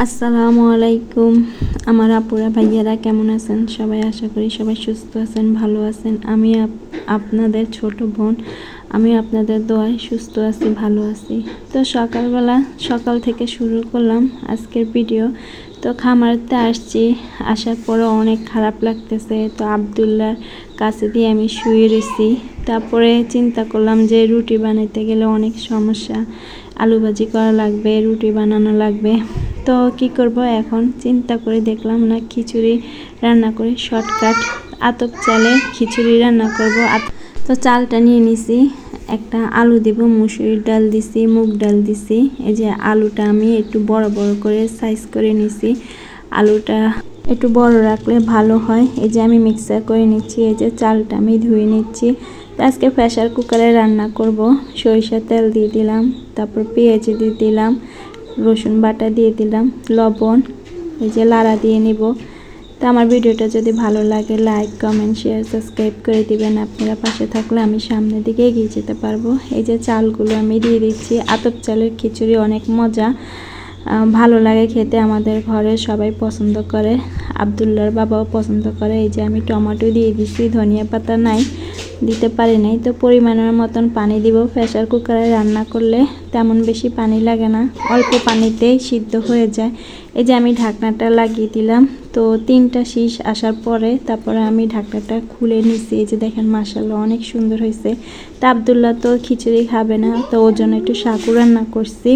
আসসালামু আলাইকুম। আমার আপুরা ভাইয়ারা কেমন আছেন সবাই? আশা করি সবাই সুস্থ আছেন, ভালো আছেন। আমি আপনাদের ছোট বোন, আমি আপনাদের দোয়ায় সুস্থ আছি, ভালো আছি। তো সকাল থেকে শুরু করলাম আজকের ভিডিও। তো খামারতে আসছি, আসার পরে অনেক খারাপ লাগতেছে। তো আব্দুল্লার কাছে দিয়ে আমি শুয়ে রয়েছি। তারপরে চিন্তা করলাম যে রুটি বানাইতে গেলে অনেক সমস্যা, আলু ভাজি করা লাগবে, রুটি বানানো লাগবে। তো কি করব, এখন চিন্তা করে দেখলাম না খিচুড়ি রান্না করে শর্টকাট আতপ চালে খিচুড়ি রান্না করব। তো চালটা নিয়ে নিছি, একটা আলু দিব, মুসুরির ডাল দিছি, মুগ ডাল দিছি। এই যে আলুটা আমি একটু বড় বড় করে সাইজ করে নিছি। আলুটা একটু বড় রাখলে ভালো হয়। এই যে আমি মিক্সার করে নিচ্ছি। এই যে চালটা আমি ধুয়ে নিচ্ছি। আজকে প্রেসার কুকারে রান্না করব। সরিষার তেল দিয়ে দিলাম, তারপর পেঁয়াজ দিয়ে দিলাম, রসুন বাটা দিয়ে দিলাম, লবণ, এই যে লাড়া দিয়ে নিব। তো আমার ভিডিওটা যদি ভালো লাগে লাইক, কমেন্ট, শেয়ার, সাবস্ক্রাইব করে দিবেন। আপনারা পাশে থাকলে আমি সামনের দিকে এগিয়ে যেতে পারবো। এই যে চালগুলো আমি দিয়ে দিচ্ছি। আতপ চালের খিচুড়ি অনেক মজা, ভালো লাগে খেতে। আমাদের ঘরে সবাই পছন্দ করে, আব্দুল্লার বাবাও পছন্দ করে। এই যে আমি টমেটো দিয়ে দিচ্ছি, ধনিয়া পাতা নাই, দিতে পারি নাই। তো পরিমাণের মতন পানি দিব। প্রেসার কুকারে রান্না করলে তেমন বেশি পানি লাগে না, অল্প পানিতেই সিদ্ধ হয়ে যায়। এই যে আমি ঢাকনাটা লাগিয়ে দিলাম। তো 3টা শীষ আসার পরে তারপরে আমি ঢাকনাটা খুলে নিছি। এই যে দেখেন মাশাআল্লাহ অনেক সুন্দর হয়েছে। তা আব্দুল্লাহ তো খিচুড়ি খাবে না, তো ওর জন্য একটু সাকু রান্না করছি।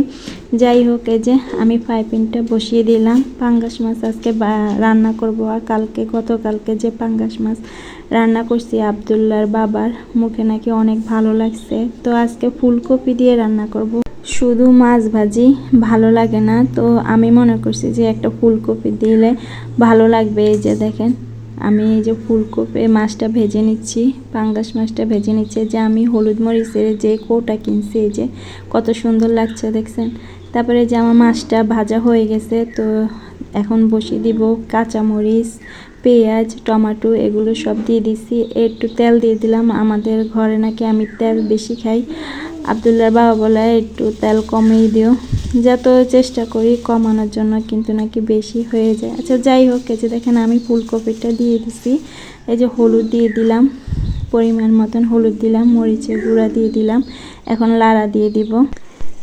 যাই হোক, এই যে আমি ফ্রাই প্যানটা বসিয়ে দিলাম। পাঙ্গাস মাছ আজকে রান্না করব। আর গতকালকে যে পাঙ্গাস মাছ রান্না করছি আব্দুল্লার বাবার মুখে নাকি অনেক ভালো লাগছে। তো আজকে ফুলকপি দিয়ে রান্না করব। শুধু মাছ ভাজি ভালো লাগে না, তো আমি মনে করছি যে একটা ফুলকপি দিলে ভালো লাগবে। এই যে দেখেন আমি এই যে ফুলকপি মাছটা ভেজে নিচ্ছি, পাঙ্গাস মাছটা ভেজে নিচ্ছি। যে আমি হলুদ মরিচের যে কৌটা কিনছি, এই যে কত সুন্দর লাগছে দেখছেন। তারপরে যে আমার মাছটা ভাজা হয়ে গেছে। তো এখন বসিয়ে দিব কাঁচামরিচ, পেঁয়াজ, টমেটো, এগুলো সব দিয়ে দিছি। একটু তেল দিয়ে দিলাম। আমাদের ঘরে নাকি আমি তেল বেশি খাই, আব্দুল্লার বাবা বলে একটু তেল কমিয়ে দিও। যত চেষ্টা করি কমানোর জন্য, কিন্তু নাকি বেশি হয়ে যায়। আচ্ছা যাই হোক, এই যে দেখেন আমি ফুলকপিটা দিয়ে দিছি। এই যে হলুদ দিয়ে দিলাম, পরিমাণ মতন হলুদ দিলাম, মরিচের গুঁড়া দিয়ে দিলাম। এখন লাড়া দিয়ে দিব।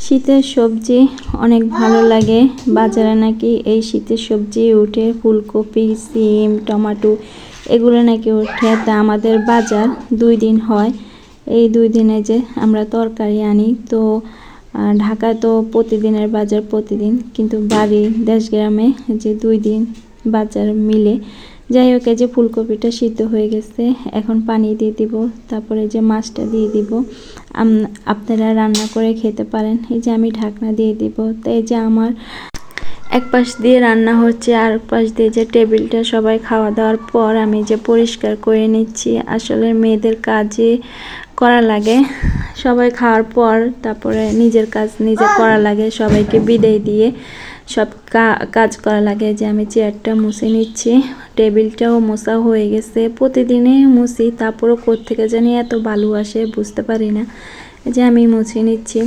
শীতের সবজি অনেক ভালো লাগে। বাজারে নাকি এই শীতের সবজি উঠে, ফুলকপি, সিম, টমেটো এগুলো নাকি উঠে। তা আমাদের বাজার 2 দিন হয়। এই 2 দিনে যে আমরা তরকারি আনি। তো ঢাকায় তো প্রতিদিনের বাজার প্রতিদিন, কিন্তু বাড়ি দেশ গ্রামে যে 2 দিন বাজার মিলে। যাই হোক, এই যে ফুলকপিটা সিদ্ধ হয়ে গেছে, এখন পানি দিয়ে দিব। তারপরে যে মাছটা দিয়ে দিব। আপনারা রান্না করে খেতে পারেন। এই যে আমি ঢাকনা দিয়ে দিব। তো এই যে আমার এক পাশ দিয়ে রান্না হচ্ছে, আর এক পাশ দিয়ে যে টেবিলটা সবাই খাওয়া দাওয়ার পর আমি যে পরিষ্কার করে নিচ্ছি। আসলে মেয়েদের কাজই করা লাগে, সবাই খাওয়ার পর তারপরে নিজের কাজ নিজে করা লাগে, সবাইকে বিদায় দিয়ে সব কাজ করা লাগে। যে আমি চেয়ারটা মুছে নিচ্ছি, টেবিলটাও মোছা হয়ে গেছে। প্রতিদিনই মুছি, তারপরও কোত্থেকে জানি এত বালু আসে বুঝতে পারি না। যে আমি মুছে নিচ্ছি।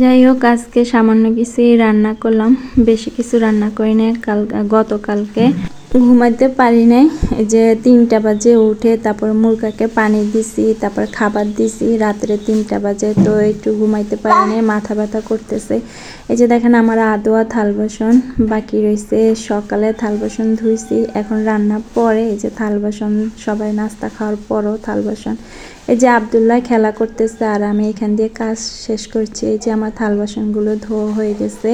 যাই হোক, আজকে সামান্য কিছুই রান্না করলাম, বেশি কিছু রান্না করি না। গতকালকে ঘুমাইতে পারি নাই। যে 3টা বাজে উঠে তারপর মুরগাকে পানি দিছি, তারপর খাবার দিছি। রাত্রে 3টা বাজে, তো একটু ঘুমাইতে পারি নাই, মাথা ব্যথা করতেছে। এই যে দেখেন আমার আদোয়া থাল বাসন বাকি রয়েছে। সকালে থাল বাসন ধুইছি, এখন রান্নার পরে এই যে থাল বাসন, সবাই নাস্তা খাওয়ার পরও থাল বাসন। এই যে আব্দুল্লাহ খেলা করতেছে আর আমি এখান দিয়ে কাজ শেষ করছি। এই যে আমার থাল বাসনগুলো ধোয়া হয়ে গেছে।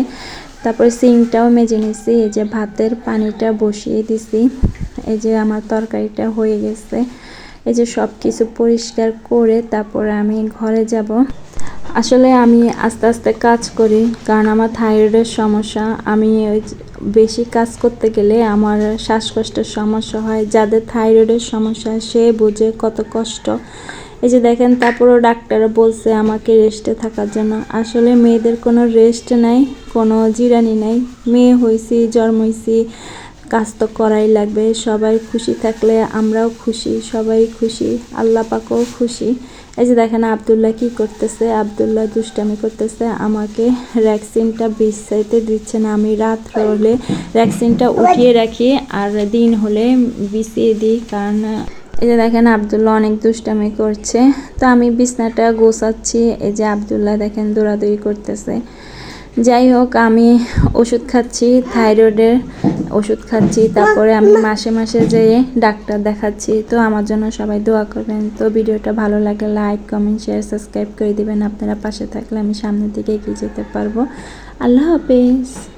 তারপর সিংটাও মেজে নিছি। এই যে ভাতের পানিটা বসিয়ে দিছি। এই যে আমার তরকারিটা হয়ে গেছে। এই যে সব কিছু পরিষ্কার করে তারপরে আমি ঘরে যাব। আসলে আমি আস্তে আস্তে কাজ করি, কারণ আমার থাইরয়েডের সমস্যা। আমি বেশি কাজ করতে গেলে আমার শ্বাসকষ্টের সমস্যা হয়। যাদের থাইরয়েডের সমস্যা সে বুঝে কত কষ্ট। এই যে দেখেন, তারপরও ডাক্তাররা বলছে আমাকে রেস্টে থাকার জন্য। আসলে মেয়েদের কোনো রেস্ট নাই, কোনো জিরানি নাই। মেয়ে হয়েছি, জন্ম হয়েছি, কাজ তো করাই লাগবে। সবাই খুশি থাকলে আমরাও খুশি, সবাই খুশি, আল্লাহ পাকও খুশি। এই যে দেখেন আব্দুল্লাহ কি করতেছে, আব্দুল্লাহ দুষ্টামি করতেছে, আমাকে ভ্যাকসিনটা বিছাইতে দিচ্ছে না। আমি রাত হলে ভ্যাকসিনটা উঠিয়ে রাখি আর দিন হলে বিছিয়ে দিই, কারণ এই যে দেখেন আব্দুল্লাহ অনেক দুষ্টামি করছে। তো আমি বিছনাটা গোছাচ্ছি, এই যে আব্দুল্লাহ দেখেন দৌড়াদৌড়ি করতেছে। যাই হোক, আমি ওষুধ খাচ্ছি, থাইরয়েডের ওষুধ খাচ্ছি, তারপরে আমি মাসে মাসে যেয়ে ডাক্তার দেখাচ্ছি। তো আমার জন্য সবাই দোয়া করবেন। তো ভিডিওটা ভালো লাগলে লাইক, কমেন্ট, শেয়ার, সাবস্ক্রাইব করে দিবেন। আপনারা পাশে থাকলে আমি সামনের দিকে এগিয়ে যেতে পারবো। আল্লাহ হাফেজ।